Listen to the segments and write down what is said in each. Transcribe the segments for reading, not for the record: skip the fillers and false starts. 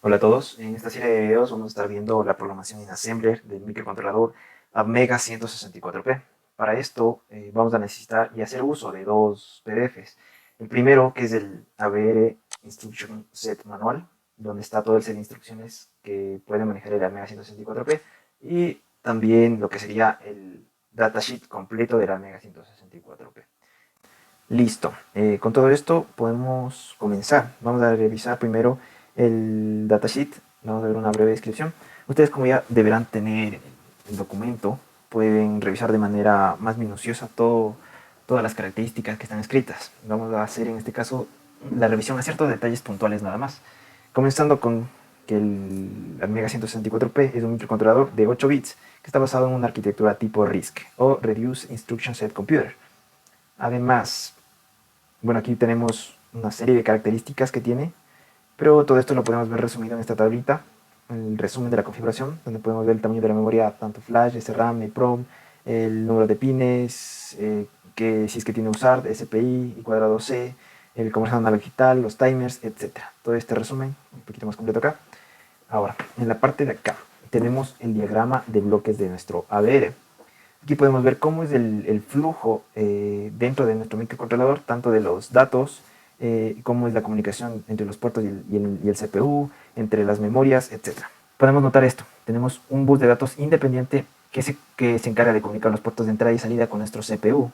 Hola a todos, en esta serie de videos vamos a estar viendo la programación en Assembler del microcontrolador Amiga 164P. Para esto vamos a necesitar y hacer uso de dos PDFs. El primero, que es el ABR Instruction Set Manual, donde está todo el set de instrucciones que puede manejar el Amiga 164P, y también lo que sería el datasheet completo del Amiga 164P. Listo. Con todo esto podemos comenzar. Vamos a revisar primero el datasheet. Vamos a ver una breve descripción. Ustedes, como ya deberán tener el documento, pueden revisar de manera más minuciosa todas las características que están escritas. Vamos a hacer en este caso la revisión a ciertos detalles puntuales nada más. Comenzando con que el Amiga 164P es un microcontrolador de 8 bits que está basado en una arquitectura tipo RISC o Reduced Instruction Set Computer. Además, bueno, aquí tenemos una serie de características que tiene, pero todo esto lo podemos ver resumido en esta tablita, el resumen de la configuración, donde podemos ver el tamaño de la memoria, tanto flash, SRAM, EEPROM, el número de pines, que si es que tiene USART, SPI y cuadrado C, el conversador analógico digital, los timers, etcétera. Todo este resumen, un poquito más completo acá. Ahora, en la parte de acá tenemos el diagrama de bloques de nuestro ABR. Aquí podemos ver cómo es el flujo dentro de nuestro microcontrolador, tanto de los datos, cómo es la comunicación entre los puertos y el CPU, entre las memorias, etc. Podemos notar esto. Tenemos un bus de datos independiente que se encarga de comunicar los puertos de entrada y salida con nuestro CPU.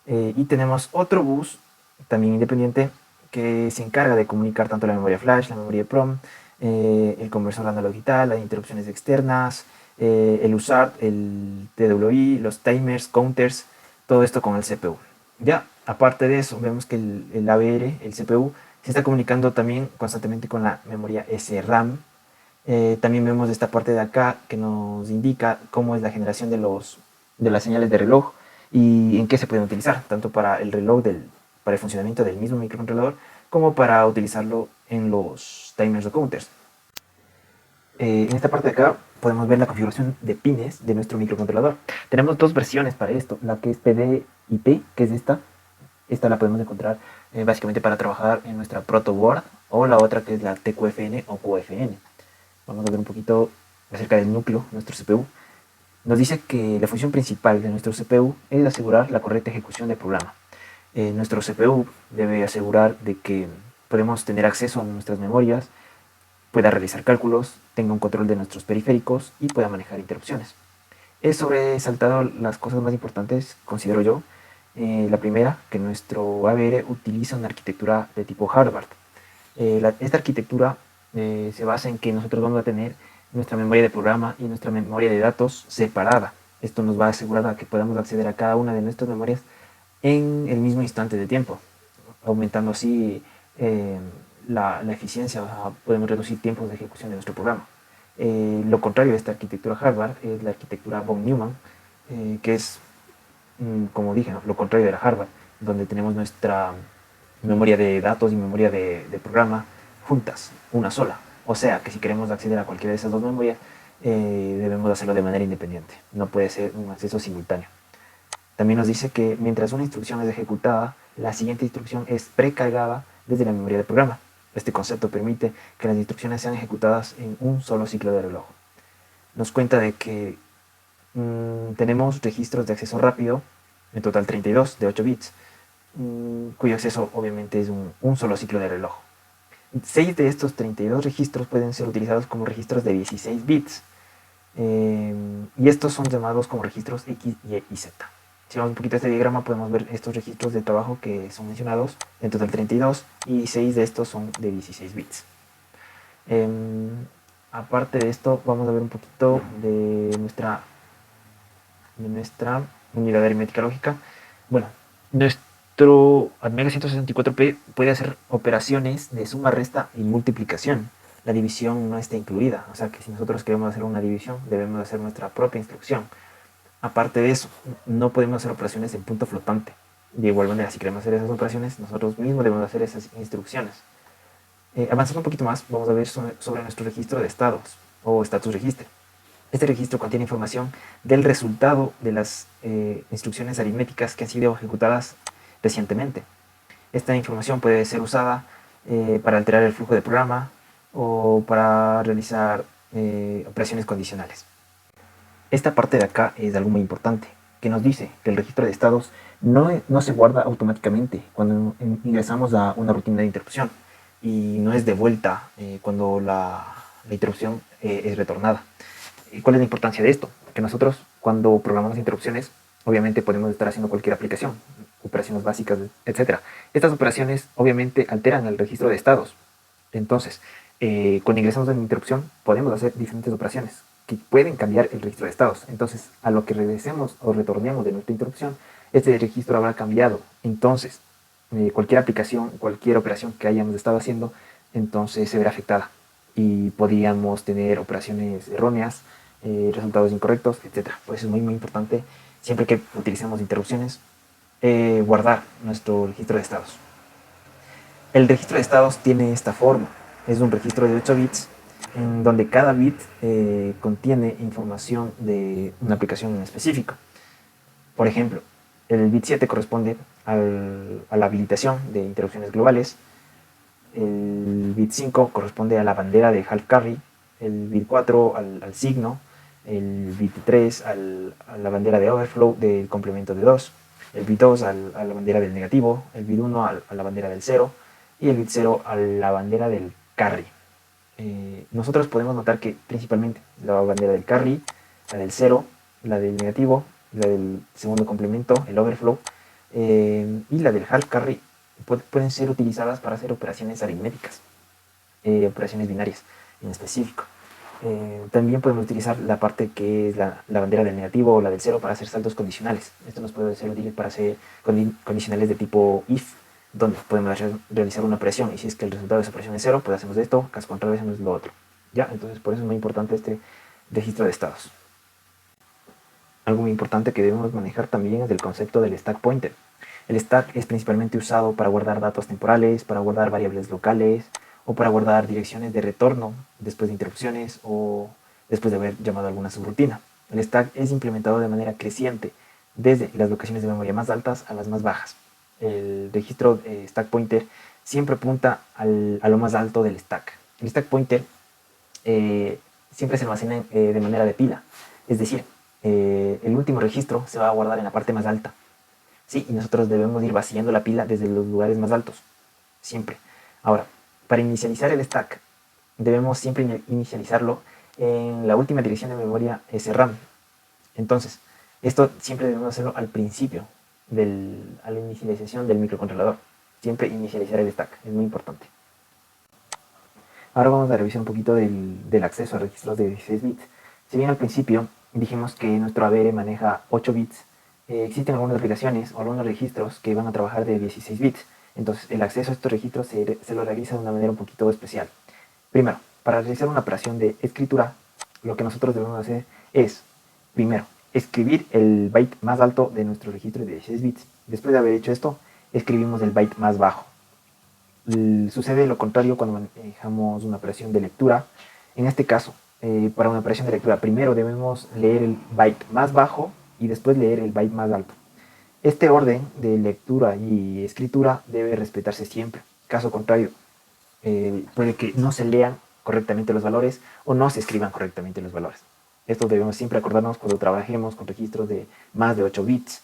Y tenemos otro bus también independiente que se encarga de comunicar tanto la memoria flash, la memoria PROM, el conversor analógico digital, las interrupciones externas, el USART, el TWI, los timers, counters, todo esto con el CPU. Ya, aparte de eso, vemos que el ABR, el CPU, se está comunicando también constantemente con la memoria SRAM. También vemos esta parte de acá que nos indica cómo es la generación de las señales de reloj y en qué se pueden utilizar, tanto para el reloj para el funcionamiento del mismo microcontrolador como para utilizarlo en los timers o counters. En esta parte de acá podemos ver la configuración de pines de nuestro microcontrolador. Tenemos dos versiones para esto, la que es PDIP, que es esta. Esta la podemos encontrar básicamente para trabajar en nuestra protoboard, o la otra que es la TQFN o QFN. Vamos a ver un poquito acerca del núcleo, nuestro CPU. Nos dice que la función principal de nuestro CPU es asegurar la correcta ejecución del programa. Nuestro CPU debe asegurar de que podemos tener acceso a nuestras memorias, pueda realizar cálculos, tenga un control de nuestros periféricos y pueda manejar interrupciones. He sobresaltado las cosas más importantes, considero yo. La primera, que nuestro ABR utiliza una arquitectura de tipo Harvard. Esta arquitectura se basa en que nosotros vamos a tener nuestra memoria de programa y nuestra memoria de datos separada. Esto nos va a asegurar a que podamos acceder a cada una de nuestras memorias en el mismo instante de tiempo, aumentando así la eficiencia. Podemos reducir tiempos de ejecución de nuestro programa. Lo contrario de esta arquitectura Harvard es la arquitectura von Neumann, que es, como dije, ¿no?, lo contrario de la Harvard, donde tenemos nuestra memoria de datos y memoria de programa juntas, una sola. O sea que si queremos acceder a cualquiera de esas dos memorias, debemos hacerlo de manera independiente. No puede ser un acceso simultáneo. También nos dice que mientras una instrucción es ejecutada, la siguiente instrucción es precargada desde la memoria del programa. Este concepto permite que las instrucciones sean ejecutadas en un solo ciclo de reloj. Nos cuenta de que tenemos registros de acceso rápido, en total 32 de 8 bits, cuyo acceso obviamente es un solo ciclo de reloj. 6 de estos 32 registros pueden ser utilizados como registros de 16 bits, y estos son llamados como registros X, Y y Z. Si vamos un poquito a este diagrama, podemos ver estos registros de trabajo que son mencionados, en total 32, y 6 de estos son de 16 bits. Aparte de esto, vamos a ver un poquito de nuestra unidad aritmética lógica. Bueno, nuestro Amiga 164P puede hacer operaciones de suma, resta y multiplicación. La división no está incluida, o sea que si nosotros queremos hacer una división, debemos hacer nuestra propia instrucción. Aparte de eso, no podemos hacer operaciones en punto flotante. De igual manera, si queremos hacer esas operaciones, nosotros mismos debemos hacer esas instrucciones. Avanzando un poquito más, vamos a ver sobre nuestro registro de estados o status register. Este registro contiene información del resultado de las instrucciones aritméticas que han sido ejecutadas recientemente. Esta información puede ser usada para alterar el flujo del programa o para realizar operaciones condicionales. Esta parte de acá es algo muy importante, que nos dice que el registro de estados no se guarda automáticamente cuando ingresamos a una rutina de interrupción y no es de vuelta cuando la interrupción es retornada. ¿Cuál es la importancia de esto? Que nosotros cuando programamos interrupciones, obviamente podemos estar haciendo cualquier aplicación, operaciones básicas, etc. Estas operaciones obviamente alteran el registro de estados. Entonces, cuando ingresamos en interrupción, podemos hacer diferentes operaciones que pueden cambiar el registro de estados. Entonces, a lo que regresemos o retornemos de nuestra interrupción, este registro habrá cambiado. Entonces, cualquier aplicación, cualquier operación que hayamos estado haciendo, entonces se verá afectada y podríamos tener operaciones erróneas, resultados incorrectos, etc. Por eso es muy importante, siempre que utilicemos interrupciones, guardar nuestro registro de estados. El registro de estados tiene esta forma. Es un registro de 8 bits en donde cada bit contiene información de una aplicación en específico. Por ejemplo, el bit 7 corresponde a la habilitación de interrupciones globales, el bit 5 corresponde a la bandera de half carry, el bit 4 al signo, el bit 3 a la bandera de overflow del complemento de 2, el bit 2 a la bandera del negativo, el bit 1 a la bandera del 0 y el bit 0 a la bandera del carry. Nosotros podemos notar que principalmente la bandera del carry, la del 0, la del negativo, la del segundo complemento, el overflow, y la del half carry pueden ser utilizadas para hacer operaciones aritméticas, operaciones binarias en específico. También podemos utilizar la parte que es la bandera del negativo o la del 0 para hacer saltos condicionales. Esto nos puede ser útil para hacer condicionales de tipo if, donde podemos realizar una operación y si es que el resultado de esa operación es 0, pues hacemos esto, caso contrario hacemos lo otro. ¿Ya? Entonces por eso es muy importante este registro de estados. Algo muy importante que debemos manejar también es el concepto del stack pointer. El stack es principalmente usado para guardar datos temporales, para guardar variables locales o para guardar direcciones de retorno después de interrupciones o después de haber llamado a alguna subrutina. El stack es implementado de manera creciente desde las locaciones de memoria más altas a las más bajas. El registro stack pointer siempre apunta a lo más alto del stack. El stack pointer siempre se almacena de manera de pila, es decir, el último registro se va a guardar en la parte más alta. Sí, y nosotros debemos ir vaciando la pila desde los lugares más altos, siempre. Ahora, para inicializar el stack, debemos siempre inicializarlo en la última dirección de memoria SRAM. Entonces, esto siempre debemos hacerlo al principio, a la inicialización del microcontrolador. Siempre inicializar el stack, es muy importante. Ahora vamos a revisar un poquito del acceso a registros de 16 bits. Si bien al principio dijimos que nuestro ABR maneja 8 bits, existen algunas aplicaciones o algunos registros que van a trabajar de 16 bits. Entonces el acceso a estos registros se lo realiza de una manera un poquito especial. Primero, para realizar una operación de escritura, lo que nosotros debemos hacer es, primero, escribir el byte más alto de nuestro registro de 16 bits. Después de haber hecho esto, escribimos el byte más bajo. Sucede lo contrario cuando manejamos una operación de lectura. En este caso, para una operación de lectura, primero debemos leer el byte más bajo y después leer el byte más alto. Este orden de lectura y escritura debe respetarse siempre. Caso contrario, puede que no se lean correctamente los valores o no se escriban correctamente los valores. Esto debemos siempre acordarnos cuando trabajemos con registros de más de 8 bits.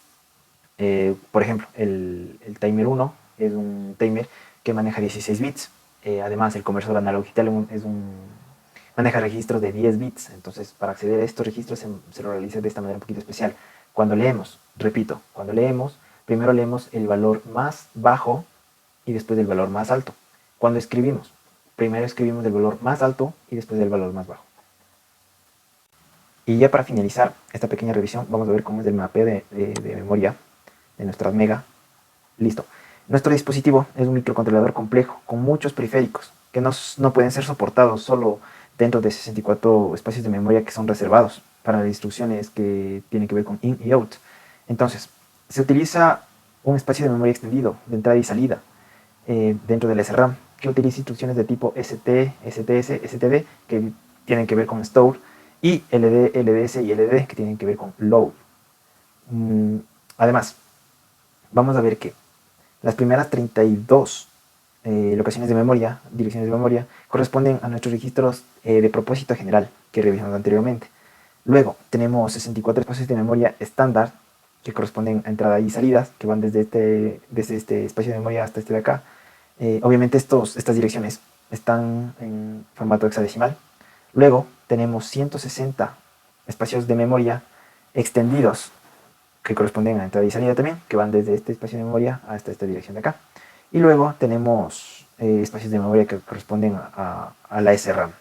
Por ejemplo, el timer 1 es un timer que maneja 16 bits. Además, el conversor analog digital maneja registros de 10 bits. Entonces, para acceder a estos registros se lo realiza de esta manera un poquito especial. Cuando leemos, repito, cuando leemos, primero leemos el valor más bajo y después el valor más alto. Cuando escribimos, primero escribimos el valor más alto y después el valor más bajo. Y ya para finalizar esta pequeña revisión, vamos a ver cómo es el mapeo de memoria de nuestras mega. Listo. Nuestro dispositivo es un microcontrolador complejo con muchos periféricos que no pueden ser soportados solo dentro de 64 espacios de memoria que son reservados para las instrucciones que tienen que ver con in y out. Entonces, se utiliza un espacio de memoria extendido de entrada y salida dentro del SRAM que utiliza instrucciones de tipo ST, STS, STD que tienen que ver con store y LD, LDS y LD que tienen que ver con load. Además, vamos a ver que las primeras 32 locaciones de memoria, direcciones de memoria, corresponden a nuestros registros de propósito general que revisamos anteriormente. Luego tenemos 64 espacios de memoria estándar que corresponden a entrada y salidas, que van desde este espacio de memoria hasta este de acá. Obviamente estas direcciones están en formato hexadecimal. Luego tenemos 160 espacios de memoria extendidos que corresponden a entrada y salida también, que van desde este espacio de memoria hasta esta dirección de acá. Y luego tenemos espacios de memoria que corresponden a la SRAM.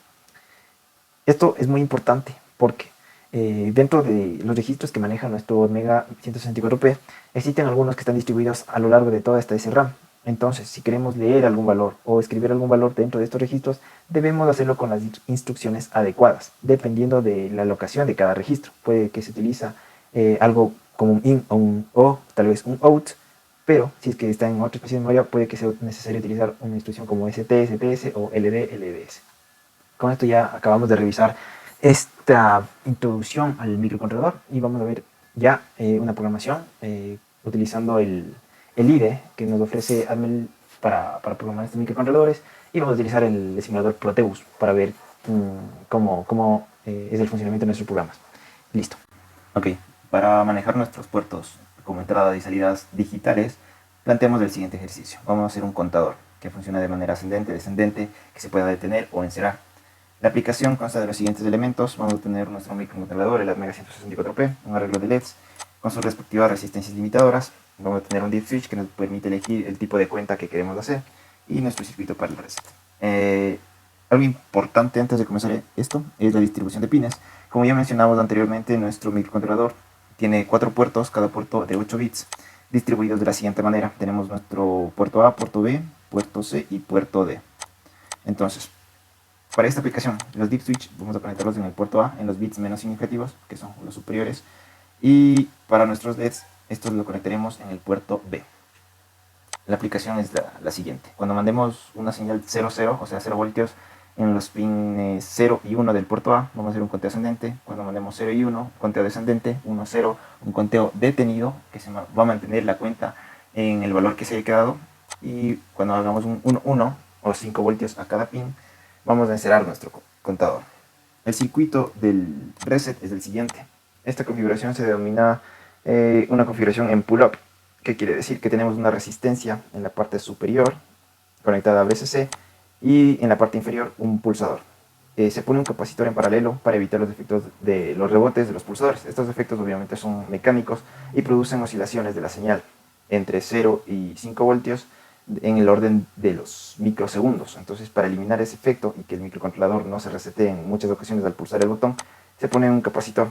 Esto es muy importante porque dentro de los registros que maneja nuestro Mega 164P, existen algunos que están distribuidos a lo largo de toda esta SRAM. Entonces, si queremos leer algún valor o escribir algún valor dentro de estos registros, debemos hacerlo con las instrucciones adecuadas, dependiendo de la locación de cada registro. Puede que se utiliza algo como un IN o un O, tal vez un OUT, pero si es que está en otra especie de memoria, puede que sea necesario utilizar una instrucción como ST, STS o LD, LDS. Con esto ya acabamos de revisar esta introducción al microcontrolador y vamos a ver ya una programación utilizando el IDE que nos ofrece Atmel para programar estos microcontroladores, y vamos a utilizar el simulador Proteus para ver cómo es el funcionamiento de nuestros programas. Listo. Ok, para manejar nuestros puertos como entradas y salidas digitales, planteamos el siguiente ejercicio. Vamos a hacer un contador que funciona de manera ascendente, descendente, que se pueda detener o encerrar. La aplicación consta de los siguientes elementos. Vamos a tener nuestro microcontrolador, el Atmega 164P, un arreglo de LEDs con sus respectivas resistencias limitadoras. Vamos a tener un deep switch que nos permite elegir el tipo de cuenta que queremos hacer y nuestro circuito para el reset. Algo importante antes de comenzar esto es la distribución de pines. Como ya mencionamos anteriormente, nuestro microcontrolador tiene 4 puertos, cada puerto de 8 bits, distribuidos de la siguiente manera. Tenemos nuestro puerto A, puerto B, puerto C y puerto D. Entonces, para esta aplicación, los deep switch vamos a conectarlos en el puerto A, en los bits menos significativos, que son los superiores, y para nuestros LEDs, estos lo conectaremos en el puerto B. La aplicación es la siguiente. Cuando mandemos una señal 00, o sea 0 voltios, en los pines 0 y 1 del puerto A, vamos a hacer un conteo ascendente. Cuando mandemos 0 y 1, conteo descendente, 1, 0, un conteo detenido, que se va a mantener la cuenta en el valor que se haya quedado. Y cuando hagamos un 1, 1 o 5 voltios a cada pin, vamos a encerrar nuestro contador. El circuito del reset es el siguiente. Esta configuración se denomina una configuración en pull-up. ¿Qué quiere decir? Que tenemos una resistencia en la parte superior conectada a VCC y en la parte inferior un pulsador. Se pone un capacitor en paralelo para evitar los efectos de los rebotes de los pulsadores. Estos efectos obviamente son mecánicos y producen oscilaciones de la señal entre 0 y 5 voltios en el orden de los microsegundos. Entonces, para eliminar ese efecto y que el microcontrolador no se resete en muchas ocasiones al pulsar el botón, se pone un capacitor.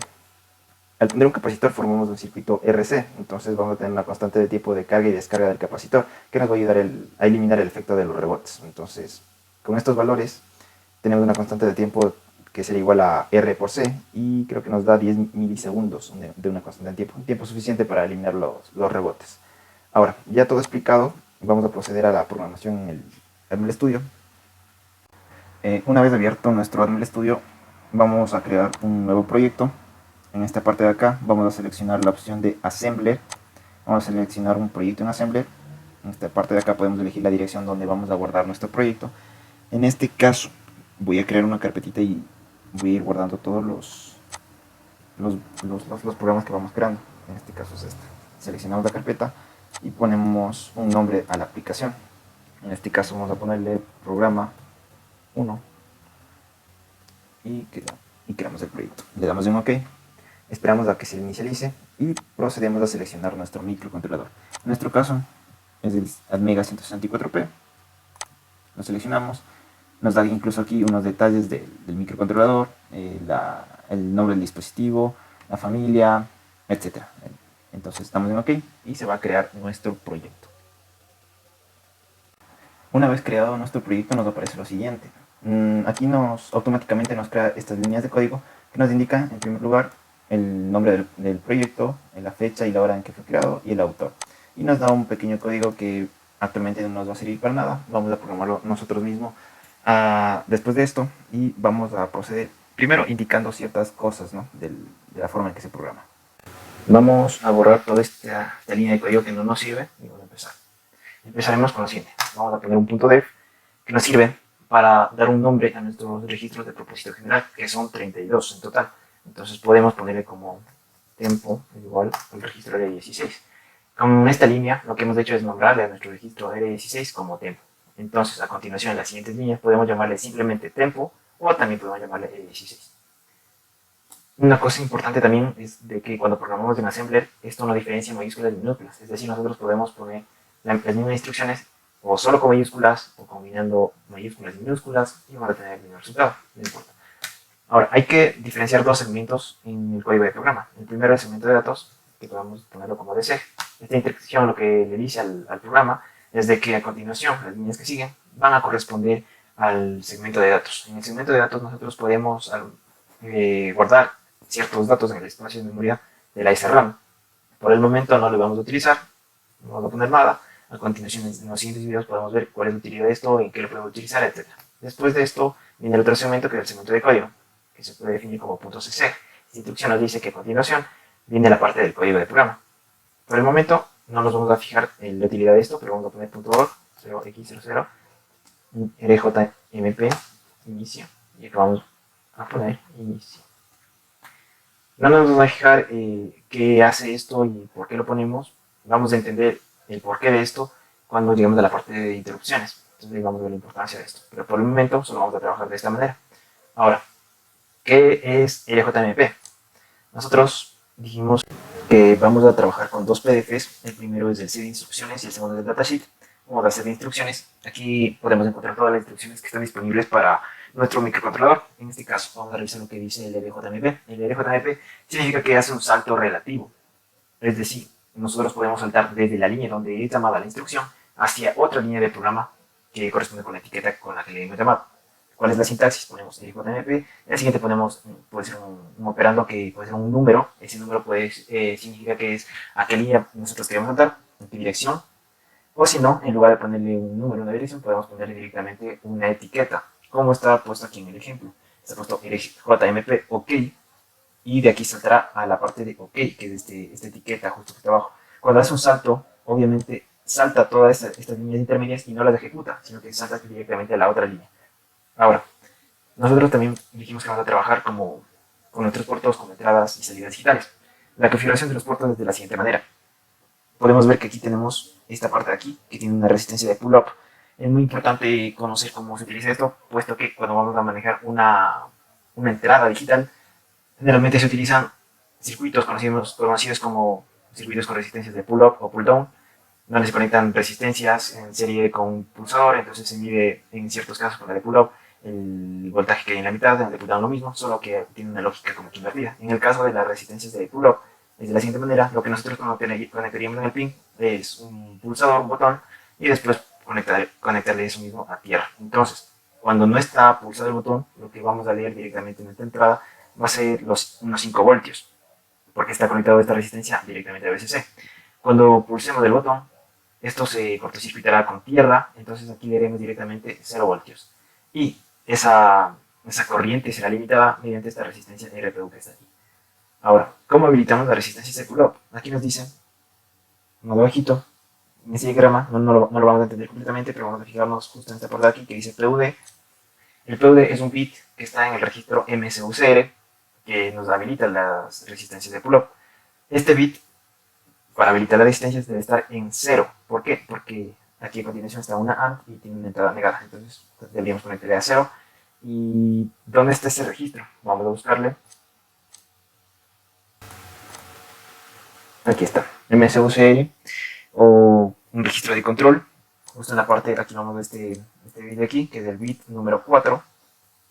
Al poner un capacitor formamos un circuito RC, entonces vamos a tener una constante de tiempo de carga y descarga del capacitor que nos va a ayudar a eliminar el efecto de los rebotes. Entonces, con estos valores tenemos una constante de tiempo que sería igual a R por C, y creo que nos da 10 milisegundos de una constante de tiempo, un tiempo suficiente para eliminar los rebotes. Ahora, ya todo explicado, vamos a proceder a la programación en el Atmel Studio. Una vez abierto nuestro Atmel Studio, vamos a crear un nuevo proyecto. En esta parte de acá vamos a seleccionar la opción de Assembler. Vamos a seleccionar un proyecto en Assembler. En esta parte de acá podemos elegir la dirección donde vamos a guardar nuestro proyecto. En este caso voy a crear una carpetita y voy a ir guardando todos los programas que vamos creando. En este caso es esta. Seleccionamos la carpeta y ponemos un nombre a la aplicación. En este caso vamos a ponerle programa 1 y creamos el proyecto. Le damos un OK. Esperamos a que se inicialice y procedemos a seleccionar nuestro microcontrolador. En nuestro caso es el Atmega 164P. Lo seleccionamos. Nos da incluso aquí unos detalles del microcontrolador, el nombre del dispositivo, la familia, etc. Entonces damos en OK y se va a crear nuestro proyecto. Una vez creado nuestro proyecto nos aparece lo siguiente. Aquí automáticamente nos crea estas líneas de código que nos indican en primer lugar el nombre del proyecto, la fecha y la hora en que fue creado y el autor. Y nos da un pequeño código que actualmente no nos va a servir para nada. Vamos a programarlo nosotros mismos después de esto, y vamos a proceder primero indicando ciertas cosas, ¿no?, de la forma en que se programa. Vamos a borrar toda esta línea de código que no nos sirve y vamos a empezar. Empezaremos con lo siguiente. vamos a poner un punto def que nos sirve para dar un nombre a nuestros registros de propósito general, que son 32 en total. Entonces podemos ponerle como tempo igual al registro R16. Con esta línea lo que hemos hecho es nombrarle a nuestro registro R16 como tempo. Entonces a continuación en las siguientes líneas podemos llamarle simplemente tempo o también podemos llamarle R16. Una cosa importante también es de que cuando programamos en Assembler, esto no diferencia mayúsculas de minúsculas. Es decir, nosotros podemos poner las mismas instrucciones o solo con mayúsculas o combinando mayúsculas y minúsculas y vamos a tener el mismo resultado. No importa. Ahora, hay que diferenciar dos segmentos en el código de programa. El primero es el segmento de datos, que podemos ponerlo como DC. Esta instrucción lo que le dice al programa es de que a continuación las líneas que siguen van a corresponder al segmento de datos. En el segmento de datos nosotros podemos guardar ciertos datos en el espacio de memoria de la SRAM. Por el momento no lo vamos a utilizar, no vamos a poner nada. A continuación en los siguientes videos podemos ver cuál es la utilidad de esto, en qué lo podemos utilizar, etc. Después de esto viene el otro segmento que es el segmento de código, que se puede definir como .cc. Esta instrucción nos dice que a continuación viene la parte del código de programa. Por el momento no nos vamos a fijar en la utilidad de esto, pero vamos a poner .org 0x00 rjmp inicio y acá vamos a poner inicio. No nos vamos a fijar qué hace esto y por qué lo ponemos. Vamos a entender el porqué de esto cuando lleguemos a la parte de interrupciones. Entonces vamos a ver la importancia de esto. Pero por el momento solo vamos a trabajar de esta manera. Ahora, ¿qué es RJMP? Nosotros dijimos que vamos a trabajar con dos PDFs. El primero es el set de instrucciones y el segundo es el datasheet. Vamos a hacer de instrucciones. Aquí podemos encontrar todas las instrucciones que están disponibles para nuestro microcontrolador. En este caso vamos a revisar lo que dice el RJMP. El RJMP significa que hace un salto relativo. Es decir, nosotros podemos saltar desde la línea donde es llamada la instrucción hacia otra línea de programa que corresponde con la etiqueta con la que le hemos llamado. ¿Cuál es la sintaxis? Ponemos RJMP. En el siguiente ponemos, puede ser un operando que puede ser un número. Ese número significa que es a qué línea nosotros queremos saltar, en qué dirección. O si no, en lugar de ponerle un número, una dirección, podemos ponerle directamente una etiqueta, como está puesto aquí en el ejemplo. Está puesto RJMP OK, y de aquí saltará a la parte de OK, que es esta etiqueta justo que está abajo. Cuando hace un salto, obviamente salta todas estas líneas intermedias y no las ejecuta, sino que salta directamente a la otra línea. Ahora, nosotros también dijimos que vamos a trabajar con nuestros puertos con entradas y salidas digitales. La configuración de los puertos es de la siguiente manera. Podemos ver que aquí tenemos esta parte de aquí, que tiene una resistencia de pull-up. Es muy importante conocer cómo se utiliza esto, puesto que cuando vamos a manejar una entrada digital, generalmente se utilizan circuitos conocidos como circuitos con resistencias de pull-up o pull-down, donde se conectan resistencias en serie con un pulsador, entonces se mide en ciertos casos con la de pull-up el voltaje que hay en la mitad, en el de pull-down lo mismo, solo que tiene una lógica como que invertida. En el caso de las resistencias de pull-up, es de la siguiente manera: lo que nosotros conectaríamos en el pin es un pulsador, un botón, y después conectarle eso mismo a tierra. Entonces, cuando no está pulsado el botón, lo que vamos a leer directamente en esta entrada va a ser unos 5 voltios, porque está conectado esta resistencia directamente a VCC. Cuando pulsemos el botón, esto se cortocircuitará con tierra, entonces aquí leeremos directamente 0 voltios. Y esa corriente será limitada mediante esta resistencia RPU que está aquí. Ahora, ¿cómo habilitamos la resistencia de pull-up? Aquí nos dice, más abajito, en este diagrama, no lo vamos a entender completamente, pero vamos a fijarnos justo en esta parte de aquí que dice PUD. El PUD es un bit que está en el registro MSUCR, que nos habilita las resistencias de pull-up. Este bit, para habilitar las resistencias, debe estar en 0. ¿Por qué? Porque aquí a continuación está una AND y tiene una entrada negada. Entonces deberíamos conectarle a 0. ¿Y dónde está ese registro? Vamos a buscarle. Aquí está, MSUCR, o un registro de control. Justo en la parte, aquí vamos a este bit de aquí, que es el bit número 4,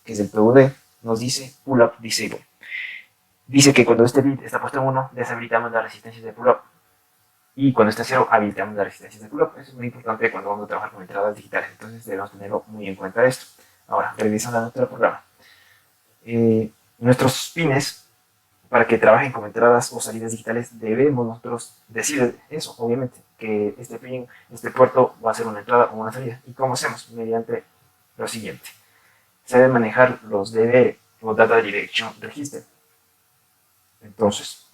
que es el PUD, nos dice pull-up disable. Dice que cuando este bit está puesto en 1, deshabilitamos las resistencias de pull-up. Y cuando está en 0, habilitamos las resistencias de pull-up. Eso es muy importante cuando vamos a trabajar con entradas digitales. Entonces debemos tenerlo muy en cuenta esto. Ahora, regresando a nuestro programa. Nuestros pines, para que trabajen con entradas o salidas digitales, debemos nosotros decir eso, obviamente, que este pin, este puerto va a ser una entrada o una salida. ¿Y cómo hacemos? Mediante lo siguiente. Se deben manejar los DDR, o Data Direction Register. Entonces,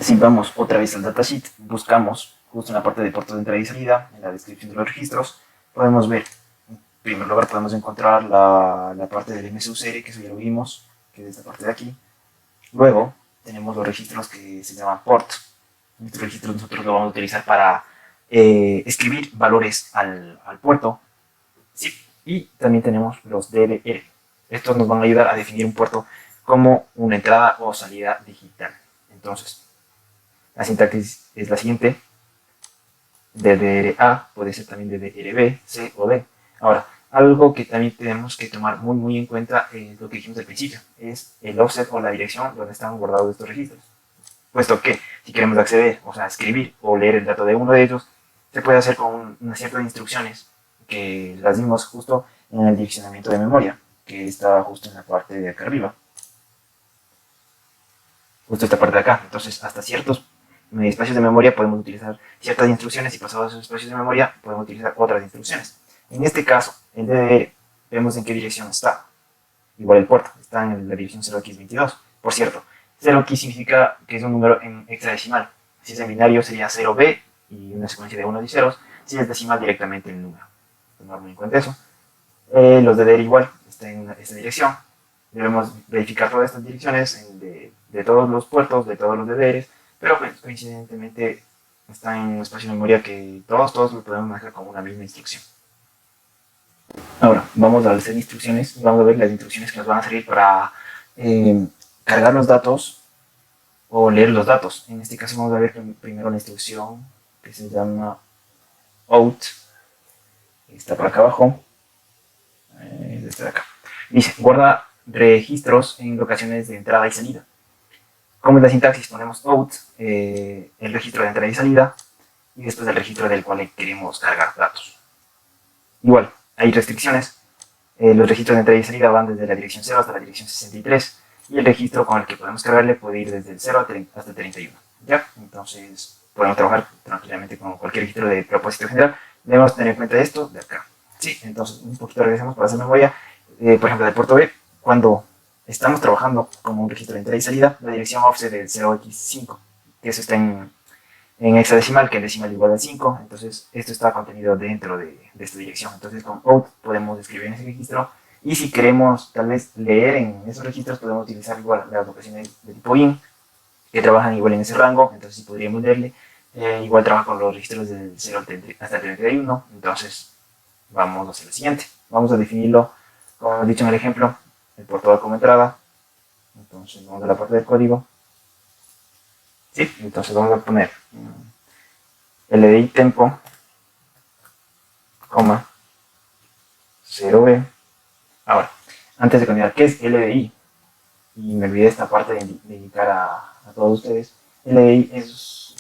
si vamos otra vez al datasheet, buscamos justo en la parte de puertos de entrada y salida, en la descripción de los registros, podemos ver, en primer lugar podemos encontrar la parte del MSUCR, que eso ya lo vimos, que es esta parte de aquí. Luego tenemos los registros que se llaman port. Estos registros nosotros los vamos a utilizar para escribir valores al puerto. Sí. Y también tenemos los DLR. Estos nos van a ayudar a definir un puerto como una entrada o salida digital. Entonces, la sintaxis es la siguiente. DDR-A puede ser también DDR-B, C o D. Ahora, algo que también tenemos que tomar muy en cuenta es lo que dijimos al principio, es el offset o la dirección donde están guardados estos registros. Puesto que si queremos acceder, o sea, escribir o leer el dato de uno de ellos, se puede hacer con una serie de instrucciones que las dimos justo en el direccionamiento de memoria, que está justo en la parte de acá arriba. Justo esta parte de acá. Entonces, hasta ciertos espacios de memoria podemos utilizar ciertas instrucciones y pasados esos espacios de memoria podemos utilizar otras instrucciones. En este caso, el DDR, vemos en qué dirección está. Igual el puerto, está en la dirección 0x22. Por cierto, 0x significa que es un número en hexadecimal. Si es en binario sería 0b y una secuencia de 1 y ceros. Si es decimal, directamente el número. Tomar muy en cuenta eso. Los DDR igual, está en esta dirección. Debemos verificar todas estas direcciones de todos los puertos, de todos los DDRs, pero pues, coincidentemente está en un espacio de memoria que todos lo podemos manejar como una misma instrucción. Ahora, vamos a hacer instrucciones y vamos a ver las instrucciones que nos van a servir para cargar los datos o leer los datos. En este caso vamos a ver primero la instrucción que se llama out, está por acá abajo, es esta de acá. Dice, guarda registros en locaciones de entrada y salida. Como es la sintaxis, ponemos out, el registro de entrada y salida, y después el registro del cual queremos cargar datos. Igual, hay restricciones. Los registros de entrada y salida van desde la dirección 0 hasta la dirección 63, y el registro con el que podemos cargarle puede ir desde el 0 hasta el 31. ¿Ya? Entonces, podemos trabajar tranquilamente con cualquier registro de propósito general. Debemos tener en cuenta esto de acá. Sí, entonces, un poquito regresamos para hacer memoria. Por ejemplo, del puerto B, cuando estamos trabajando como un registro de entrada y salida, la dirección offset del 0x5, que eso está en hexadecimal, que el decimal igual a 5, entonces esto está contenido dentro de esta dirección. Entonces con out podemos escribir en ese registro, y si queremos tal vez leer en esos registros, podemos utilizar igual las operaciones de tipo in, que trabajan igual en ese rango, entonces sí podríamos leerle. Igual trabaja con los registros del 0 hasta el 31, entonces vamos a hacer lo siguiente. Vamos a definirlo, como hemos dicho en el ejemplo, el puerto A como entrada. Entonces vamos a la parte del código. Sí, entonces vamos a poner LDI tempo, 0b. Ahora, antes de continuar, ¿qué es LDI? Y me olvidé esta parte de indicar a todos ustedes. LDI es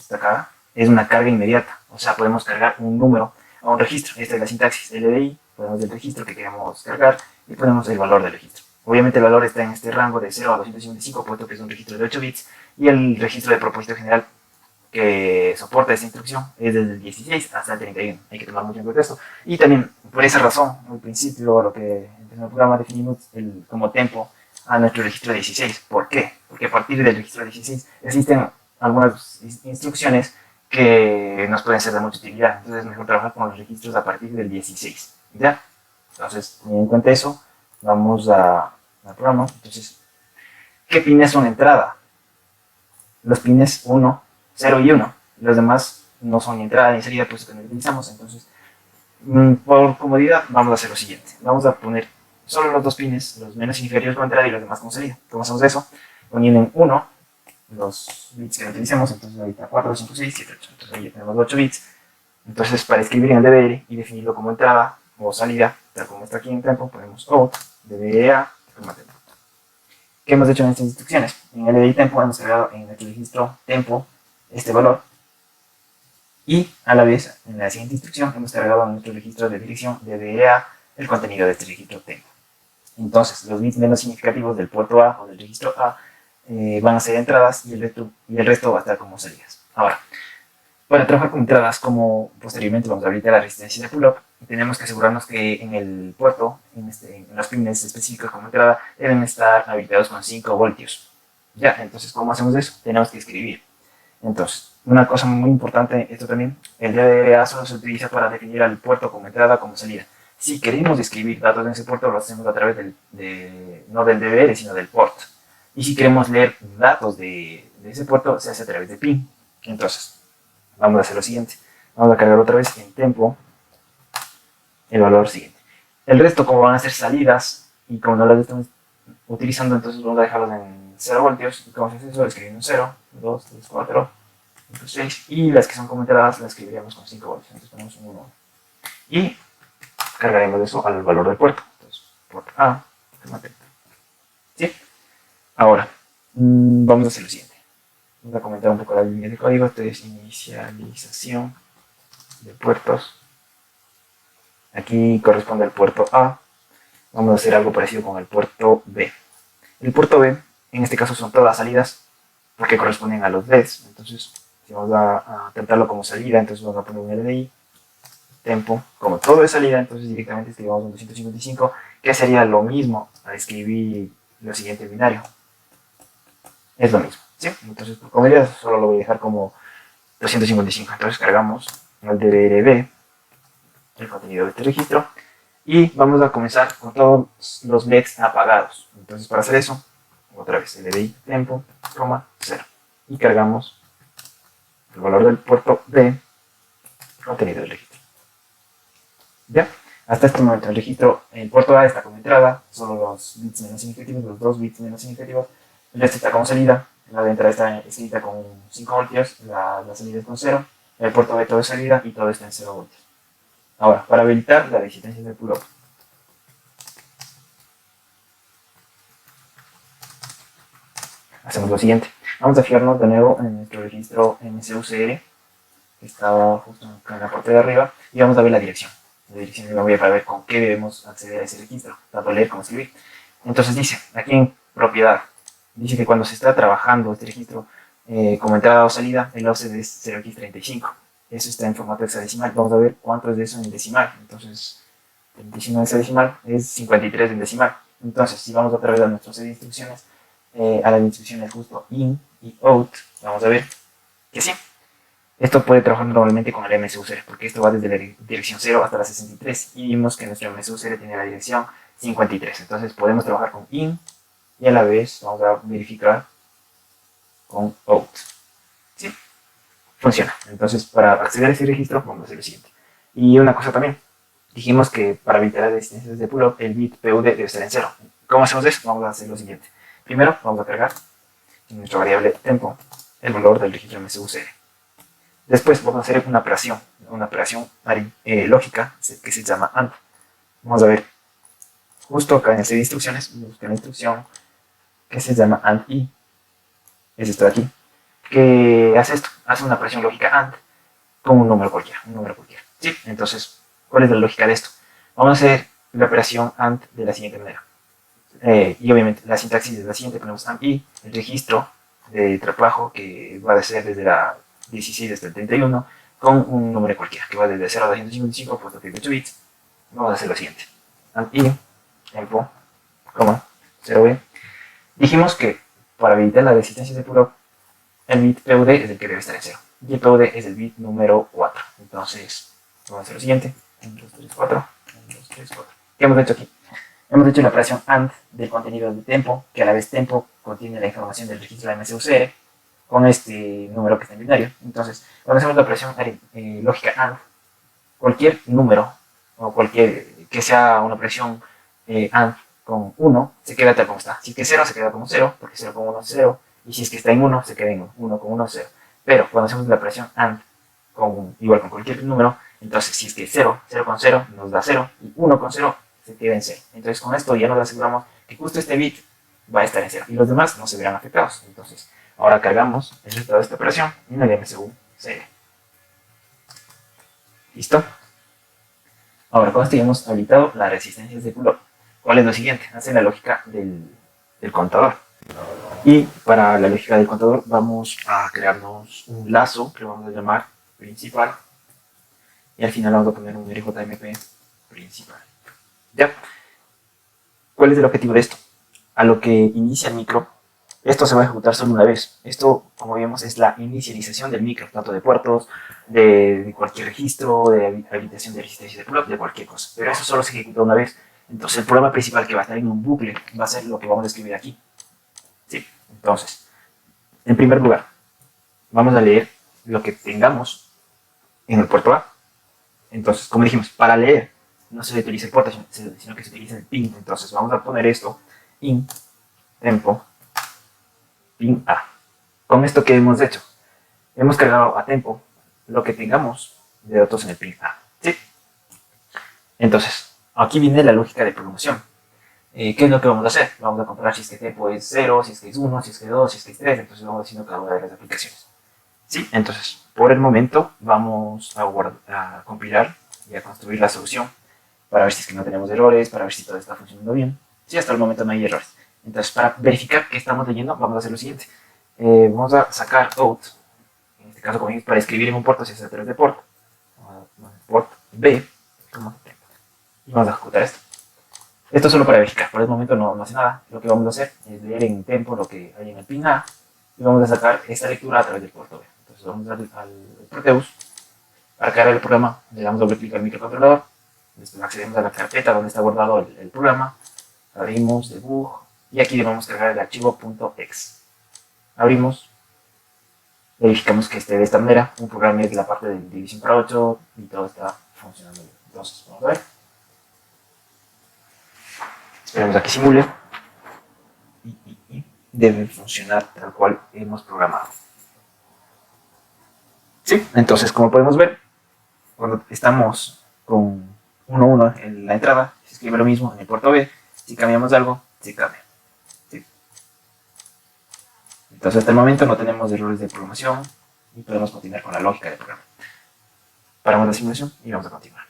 una carga inmediata, o sea, podemos cargar un número a un registro. Esta es la sintaxis LDI, ponemos el registro que queremos cargar y ponemos el valor del registro. Obviamente el valor está en este rango de 0 a 255, puesto que es un registro de 8 bits, y el registro de propósito general que soporta esta instrucción es desde el 16 hasta el 31. Hay que tomar mucho en cuenta esto. Y también, por esa razón, al principio, lo que empezó el programa, definimos como tempo a nuestro registro 16. ¿Por qué? Porque a partir del registro 16 existen algunas instrucciones que nos pueden ser de mucha utilidad. Entonces es mejor trabajar con los registros a partir del 16. ¿Ya? Entonces, teniendo en cuenta eso, vamos al programa. Entonces, ¿qué pines son entrada? Los pines 1, 0 y 1. Los demás no son ni entrada ni salida, pues que no utilizamos. Entonces, por comodidad, vamos a hacer lo siguiente. Vamos a poner solo los dos pines, los menos inferiores como entrada y los demás como salida. ¿Cómo hacemos eso? Poniendo en 1 los bits que utilicemos. Entonces, ahorita 4, 5, 6, 7, 8. Entonces, ahí ya tenemos 8 bits. Entonces, para escribir en el DDR y definirlo como entrada o salida, tal como está aquí en tempo, ponemos out, DDR, tempo. ¿Qué hemos hecho en estas instrucciones? En el LDI tempo hemos cargado en el registro tempo este valor, y a la vez en la siguiente instrucción hemos cargado en nuestro registro de dirección DDA el contenido de este registro tempo. Entonces los bits menos significativos del puerto A o del registro A van a ser entradas, y el resto va a estar como salidas. Ahora, para trabajar con entradas, como posteriormente vamos a habilitar la resistencia de pull-up, tenemos que asegurarnos que en el puerto, en los pines específicos como entrada, deben estar habilitados con 5 voltios. Ya, entonces, ¿cómo hacemos eso? Tenemos que escribir Entonces, una cosa muy importante, esto también, el DDA solo se utiliza para definir al puerto como entrada como salida. Si queremos escribir datos en ese puerto, lo hacemos a través no del DVR, sino del port. Y si queremos leer datos de ese puerto, se hace a través de pin. Entonces, vamos a hacer lo siguiente. Vamos a cargar otra vez en tempo el valor siguiente. El resto, como van a ser salidas y como no las estamos utilizando, entonces vamos a dejarlos en 0 voltios. Y como se hace eso, escribimos 0, 2, 3, 4, 5, 6. Y las que son comentadas las escribiríamos con 5 voltios. Entonces ponemos un 1. Y cargaremos eso al valor del puerto. Entonces, puerto A, ¿sí? Ahora, vamos a hacer lo siguiente. Vamos a comentar un poco la línea de código. Esto es inicialización de puertos. Aquí corresponde al puerto A. Vamos a hacer algo parecido con el puerto B. El puerto B, en este caso, son todas las salidas porque corresponden a los LEDs. Entonces, si vamos a tratarlo como salida, entonces vamos a poner un LDI, tempo, como todo es salida, entonces directamente escribimos un 255, que sería lo mismo a escribir lo siguiente binario. Es lo mismo, ¿sí? Entonces, por comodidad, solo lo voy a dejar como 255. Entonces, cargamos el DBRB, el contenido de este registro, y vamos a comenzar con todos los LEDs apagados. Entonces, para hacer eso, otra vez LDI tempo, 0, y cargamos el valor del puerto B, contenido del registro. ¿Ya? Hasta este momento el registro, el puerto A está como entrada, solo los bits menos significativos, los 2 bits menos significativos, el resto está como salida, la de entrada está escrita con 5 voltios, la salida es con 0, el puerto B todo es salida y todo está en 0 voltios. Ahora, para habilitar la resistencia del pull-up, hacemos lo siguiente. Vamos a fijarnos de nuevo en nuestro registro MCUCR, que está justo en la parte de arriba, y vamos a ver la dirección. La dirección de memoria para ver con qué debemos acceder a ese registro, tanto leer como escribir. Entonces dice, aquí en propiedad, dice que cuando se está trabajando este registro como entrada o salida, el offset es 0x35. Eso está en formato hexadecimal. Vamos a ver cuánto es de eso en decimal. Entonces, 35 en hexadecimal es 53 en decimal. Entonces, si vamos otra vez a nuestro set de instrucciones, a las instrucciones justo in y out, vamos a ver que sí. Esto puede trabajar normalmente con el MSUCR, porque esto va desde la dirección 0 hasta la 63, y vimos que nuestro MSUCR tiene la dirección 53. Entonces podemos trabajar con in, y a la vez vamos a verificar con out. ¿Sí? Funciona. Entonces, para acceder a ese registro, vamos a hacer lo siguiente. Y una cosa también, dijimos que para evitar las resistencias de pull-up, el bit PUD debe estar en 0. ¿Cómo hacemos eso? Vamos a hacer lo siguiente. Primero, vamos a cargar en nuestra variable tempo el valor del registro MSUCR. Después vamos a hacer una operación lógica que se llama AND. Vamos a ver, justo acá en el set de instrucciones, buscar la instrucción que se llama AND I. Es esto de aquí. Que hace esto, hace una operación lógica AND con un número cualquiera. ¿Sí? Entonces, ¿cuál es la lógica de esto? Vamos a hacer la operación AND de la siguiente manera. Y obviamente la sintaxis es la siguiente, ponemos AND I, el registro de trabajo que va a ser desde la 16 hasta el 31, con un número cualquiera, que va desde 0 a 255 por 38 bits. Vamos a hacer lo siguiente. AND I, tempo, 0b. Dijimos que para evitar la resistencia de pull-up, el bit PUD es el que debe estar en 0. Y el PUD es el bit número 4. Entonces, vamos a hacer lo siguiente. 1, 2, 3, 4. 1, 2, 3, 4. ¿Qué hemos hecho aquí? Hemos hecho la operación AND del contenido de tempo, que a la vez tempo contiene la información del registro de MSUCR, con este número que está en binario. Entonces, cuando hacemos la operación lógica AND, cualquier número, o cualquier que sea una operación AND con 1, se queda tal como está. Si es que 0, se queda como 0, porque 0 con 1 es 0, y si es que está en 1, se queda en 1 con 1 es 0. Pero cuando hacemos la operación AND, igual con cualquier número, entonces si es que 0 con 0 nos da 0, y 1 con 0 se queda en 0. Entonces con esto ya nos aseguramos que justo este bit va a estar en 0, y los demás no se verán afectados. Entonces, ahora cargamos el resultado de esta operación en el MSU-CL. ¿Listo? Ahora, con esto ya hemos habilitado las resistencias de pull-up. ¿Cuál es lo siguiente? Hacer la lógica del contador. Y para la lógica del contador vamos a crearnos un lazo que lo vamos a llamar principal. Y al final vamos a poner un RJMP principal. ¿Ya? ¿Cuál es el objetivo de esto? A lo que inicia el micro, Esto se va a ejecutar solo una vez. Esto, como vemos, es la inicialización del micro, tanto de puertos, de cualquier registro, de habilitación de resistencia de pull-up, de cualquier cosa. Pero eso solo se ejecuta una vez. Entonces el programa principal que va a estar en un bucle va a ser lo que vamos a escribir aquí. ¿Sí? Entonces, en primer lugar, vamos a leer lo que tengamos en el puerto A. Entonces, como dijimos, para leer no se utiliza el puerto, sino que se utiliza el pin. Entonces vamos a poner esto, in, tempo, pin A. Con esto que hemos hecho, hemos cargado a tempo lo que tengamos de datos en el pin A. ¿Sí? Entonces, aquí viene la lógica de programación. ¿Qué es lo que vamos a hacer? Vamos a comparar si es que tempo es 0, si es que es 1, si es que es 2, si es que es 3. Entonces vamos haciendo cada una de las aplicaciones. ¿Sí? Entonces, por el momento vamos a compilar y a construir la solución para ver si es que no tenemos errores, para ver si todo está funcionando bien. Sí, hasta el momento no hay errores. Entonces, para verificar que estamos leyendo, vamos a hacer lo siguiente. Vamos a sacar out, en este caso para escribir en un puerto, si es a través de port B, y vamos a ejecutar esto. Esto solo para verificar, por el momento no hace nada. Lo que vamos a hacer es leer en tempo lo que hay en el pin A y vamos a sacar esta lectura a través del puerto B. Entonces vamos al Proteus, para cargar el programa, le damos doble clic al microcontrolador, después accedemos a la carpeta donde está guardado el programa, abrimos debug y aquí debemos cargar el archivo .exe. Abrimos, verificamos que esté de esta manera, un programa es la parte de división por 8 y todo está funcionando bien. Entonces vamos a ver. Esperemos a que simule y debe funcionar tal cual hemos programado. Sí, entonces como podemos ver, cuando estamos con 1.1 en la entrada, se escribe lo mismo en el puerto B. Si cambiamos algo, se cambia. ¿Sí? Entonces hasta el momento no tenemos errores de programación y podemos continuar con la lógica del programa. Paramos la simulación y vamos a continuar.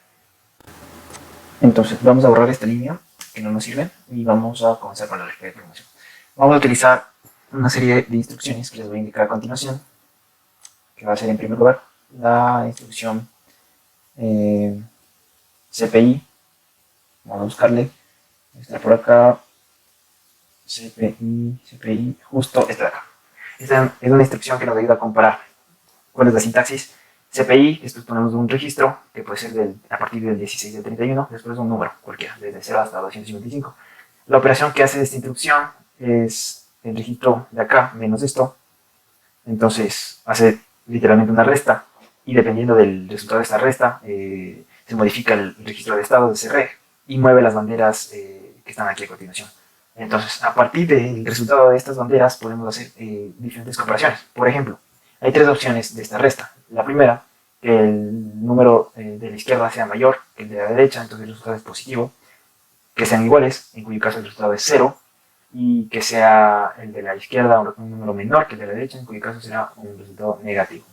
Entonces vamos a borrar esta línea que no nos sirve y vamos a comenzar con la lógica de programación. Vamos a utilizar una serie de instrucciones que les voy a indicar a continuación, que va a ser en primer lugar la instrucción CPI. Vamos a buscarle, está por acá, CPI, justo esta de acá. Esta es una instrucción que nos ayuda a comparar cuál es la sintaxis CPI, después ponemos un registro que puede ser a partir del 16 del 31, después un número cualquiera, desde 0 hasta 255. La operación que hace esta instrucción es el registro de acá menos esto, entonces hace literalmente una resta y dependiendo del resultado de esta resta se modifica el registro de estado de ese reg y mueve las banderas que están aquí a continuación. Entonces, a partir del resultado de estas banderas podemos hacer diferentes comparaciones. Por ejemplo, hay tres opciones de esta resta. La primera, que el número de la izquierda sea mayor que el de la derecha, entonces el resultado es positivo. Que sean iguales, en cuyo caso el resultado es 0. Y que sea el de la izquierda un número menor que el de la derecha, en cuyo caso será un resultado negativo.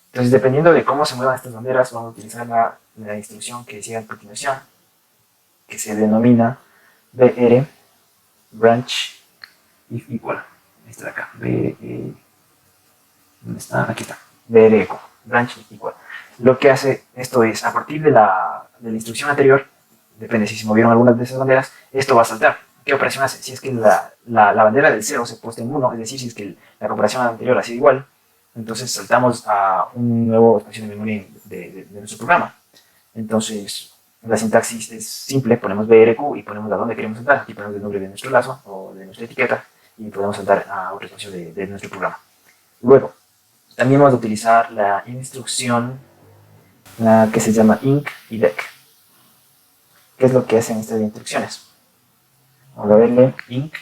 Entonces, dependiendo de cómo se muevan estas banderas, vamos a utilizar la instrucción que sigue a continuación, que se denomina BR branch if equal. Esta de acá, ¿dónde está? Aquí está, BR equal, branch if equal. Lo que hace esto es, a partir de la instrucción anterior, depende si se movieron algunas de esas banderas, esto va a saltar. ¿Qué operación hace? Si es que la bandera del 0 se puesta en 1, es decir, si es que la comparación anterior ha sido igual, entonces saltamos a un nuevo espacio de memoria de nuestro programa. Entonces, la sintaxis es simple, ponemos BRQ y ponemos a dónde queremos saltar. Aquí ponemos el nombre de nuestro lazo o de nuestra etiqueta y podemos saltar a otro espacio de nuestro programa. Luego, también vamos a utilizar la instrucción que se llama inc y dec. ¿Qué es lo que hacen estas instrucciones? Vamos a verle inc,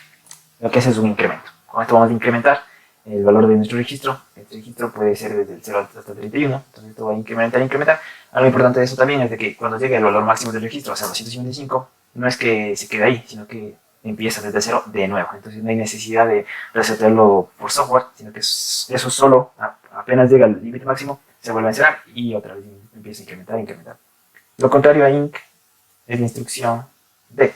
lo que hace es un incremento. Con esto vamos a incrementar el valor de nuestro registro. Este registro puede ser desde el 0 hasta el 31, entonces esto va a incrementar. Algo importante de eso también es de que cuando llegue el valor máximo del registro, o sea, 255, no es que se quede ahí, sino que empieza desde 0 de nuevo. Entonces no hay necesidad de resetearlo por software, sino que eso solo, apenas llega al límite máximo, se vuelve a encerrar y otra vez empieza a incrementar. Lo contrario a inc es la instrucción dec.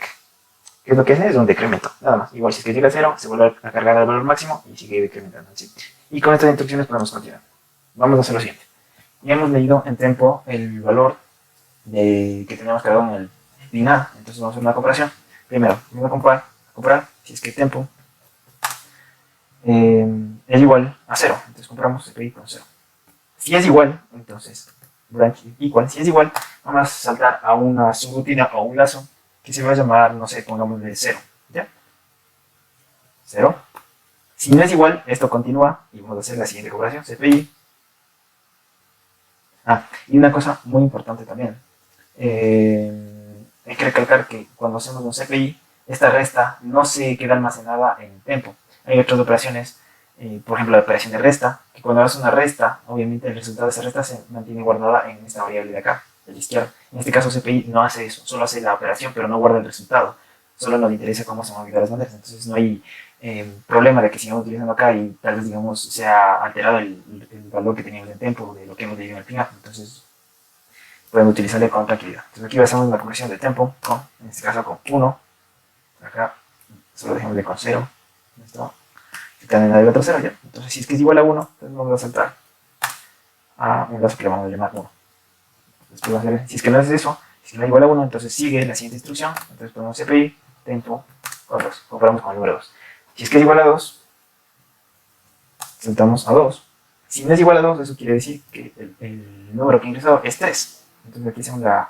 ¿Qué es lo que hace? Es un decremento, nada más. Igual si es que llega a 0, se vuelve a cargar al valor máximo y sigue decrementando. ¿Sí? Y con estas instrucciones podemos continuar. Vamos a hacer lo siguiente. Ya hemos leído en tempo el valor que teníamos cargado en el pin A, entonces vamos a hacer una comparación. Primero, vamos a comparar si es que tempo es igual a 0. Entonces comparamos CPI con 0. Si es igual, entonces branch igual. Si es igual, vamos a saltar a una subrutina o un lazo que se va a llamar, no sé, pongámosle 0. ¿Ya? 0. Si no es igual, esto continúa y vamos a hacer la siguiente comparación. CPI. Y una cosa muy importante también. Hay que recalcar que cuando hacemos un CPI, esta resta no se queda almacenada en tempo. Hay otras operaciones, por ejemplo la operación de resta, que cuando haces una resta, obviamente el resultado de esa resta se mantiene guardada en esta variable de acá, de la izquierda. En este caso CPI no hace eso, solo hace la operación, pero no guarda el resultado. Solo nos interesa cómo se van a olvidar las banderas. Entonces no hay problema de que sigamos utilizando acá y tal vez, digamos, se ha alterado el valor que teníamos en tempo de lo que hemos dividido al final. Entonces podemos utilizarle con tranquilidad. Entonces aquí hacemos una conversión de tempo, en este caso con 1. Acá solo dejémosle con 0. ¿Listo? En el otro 0 ya. Entonces si es que es igual a 1, entonces vamos a saltar a un lazo que le vamos a llamar 1. Después vamos a ver, si es que no es eso, si no es igual a 1, entonces sigue la siguiente instrucción. Entonces ponemos CPI, tempo, con 2. Comparamos con el número 2. Si es que es igual a 2, saltamos a 2. Si no es igual a 2, eso quiere decir que el número que ha ingresado es 3. Entonces aquí hacemos la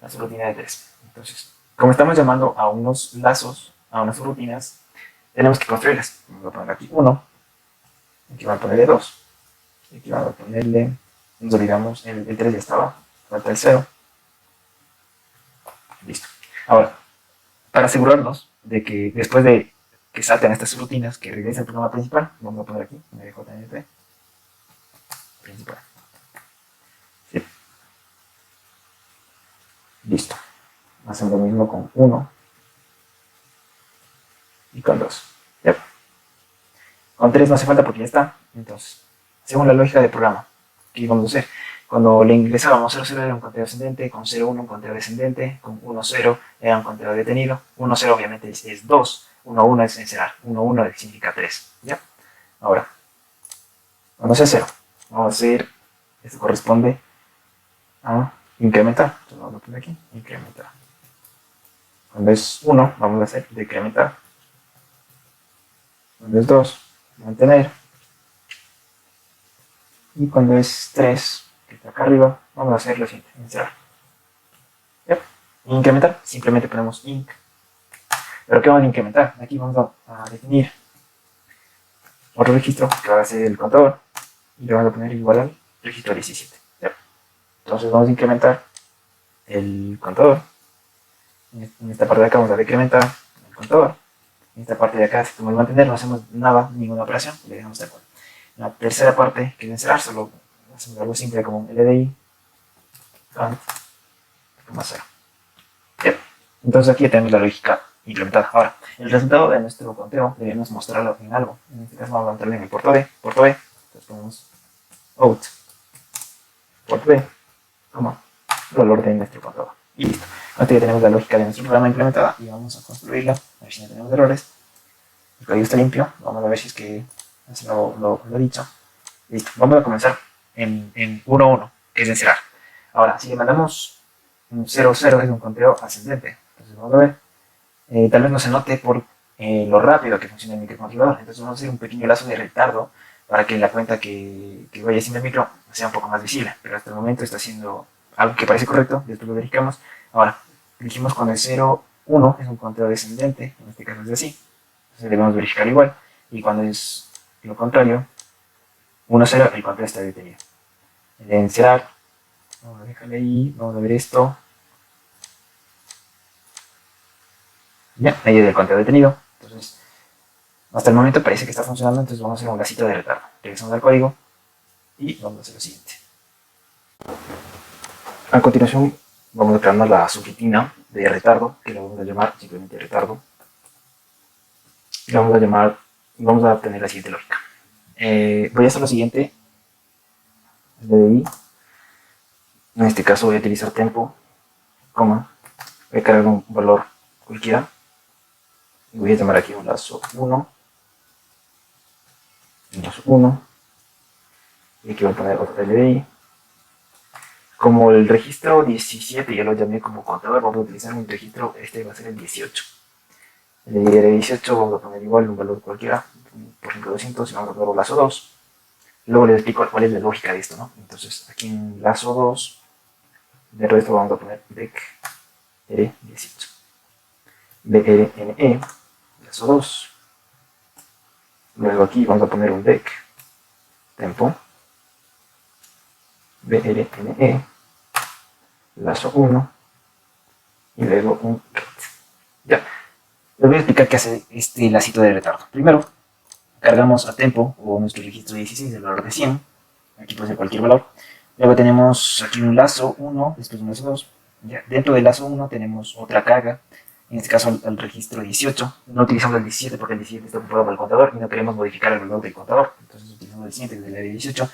subrutina de 3. Entonces, como estamos llamando a unos lazos, a unas subrutinas, tenemos que construirlas. Vamos a poner aquí 1. Aquí vamos a ponerle 2. Aquí vamos a ponerle, nos olvidamos, el 3 ya estaba, falta el 0. Listo. Ahora, para asegurarnos de que después de que salten estas rutinas, que regrese al programa principal, vamos a poner aquí, JNP principal. ¿Sí? Listo. Hacemos lo mismo con 1 y con 2. ¿Yep? Con 3 no hace falta porque ya está. Entonces, según la lógica del programa, ¿qué vamos a hacer? Cuando le ingresábamos 0, 0 era un conteo ascendente, con 0, 1 un conteo descendente, con 1, 0 era un conteo detenido, 1, 0 obviamente es 2, 1, 1 es encerrar, 1, 1 significa 3. ¿Ya? Ahora, cuando sea 0, vamos a hacer, esto corresponde a incrementar. Entonces vamos a poner aquí, incrementar. Cuando es 1, vamos a hacer decrementar. Cuando es 2, mantener. Y cuando es 3, que está acá arriba, vamos a hacer lo siguiente, encerrar. ¿Yep? Incrementar, simplemente ponemos inc. ¿Pero qué vamos a incrementar? Aquí vamos a definir otro registro que va a ser el contador y le vamos a poner igual al registro 17. ¿Yep? Entonces vamos a incrementar el contador. En esta parte de acá vamos a decrementar el contador. En esta parte de acá, como el mantener, no hacemos nada, ninguna operación, le dejamos tal cual. La tercera parte, que es encerrar, solo hacemos algo simple como un LDI, count, 0. Yep. Entonces aquí ya tenemos la lógica implementada. Ahora, el resultado de nuestro conteo debemos mostrarlo en algo. En este caso vamos a entrarle en el puerto B. Entonces ponemos out, port B, como valor de nuestro contador. Y listo. Ahora ya tenemos la lógica de nuestro programa implementada y vamos a construirla. A ver si no tenemos errores. El código está limpio. Vamos a ver si es que lo he dicho. Listo. Vamos a comenzar en 1, 1, que es encerrar. Ahora, si le mandamos un 0, 0 es un conteo ascendente. Entonces vamos a ver. Tal vez no se note por lo rápido que funciona el microcontrolador. Entonces vamos a hacer un pequeño lazo de retardo para que la cuenta que vaya haciendo el micro sea un poco más visible. Pero hasta el momento está haciendo algo que parece correcto. Después lo verificamos. Ahora, dijimos cuando el 0, 1 es un conteo descendente. En este caso es así. Entonces debemos verificar igual. Y cuando es lo contrario, 1, 0, el conteo está detenido. El de encerrar, vamos a dejarle ahí, vamos a ver esto. Ya, ahí es el conteo detenido. Entonces, hasta el momento parece que está funcionando, entonces vamos a hacer un lacito de retardo. Regresamos al código y vamos a hacer lo siguiente. A continuación, vamos a crear la subrutina de retardo, que la vamos a llamar simplemente retardo. Y la vamos a obtener la siguiente lógica. Voy a hacer lo siguiente. LDI. En este caso voy a utilizar tempo, coma. Voy a cargar un valor cualquiera. Y voy a llamar aquí un lazo 1. Un lazo 1. Y aquí voy a poner otro LDI. Como el registro 17 ya lo llamé como contador, vamos a utilizar un registro, este va a ser el 18. El LDI 18 vamos a poner igual un valor cualquiera, por ejemplo 200 y vamos a poner lazo 2. Luego les explico cuál es la lógica de esto, ¿no? Entonces aquí en lazo 2, dentro de esto vamos a poner dec R18. BRNE, lazo 2. Luego aquí vamos a poner un dec tempo. BRNE, lazo 1. Y luego un ret. Ya. Les voy a explicar qué hace este lacito de retardo. Primero, cargamos a tempo o nuestro registro 16 del valor de 100. Aquí puede ser cualquier valor. Luego tenemos aquí un lazo 1, después un lazo 2. Ya. Dentro del lazo 1 tenemos otra carga, en este caso el registro 18. No utilizamos el 17 porque el 17 está ocupado por el contador y no queremos modificar el valor del contador. Entonces utilizamos el siguiente, que es el de 18,